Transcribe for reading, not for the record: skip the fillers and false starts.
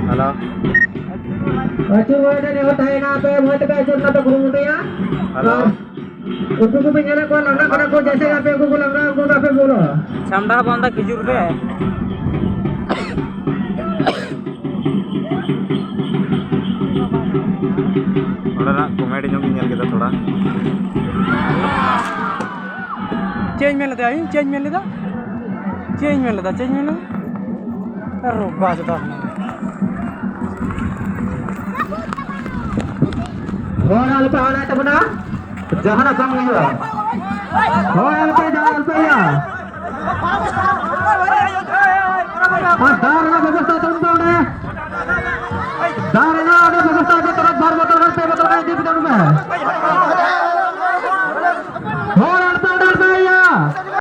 Halo. Acu ada nih hotai na pe mau tepe acu na pe guru ya. Halo. Upu ko pinjana ko langa kana ko jaise na pe ko langa ko na pe bolo. Samda banda kijur pe. थोड़ा ना comedy जो किन्हीं अलग थोड़ा change में लेता है change में लेता चेंज में लेता रुक बात बता Horal pa na ito na. Jahan na sang iyo. Horal pa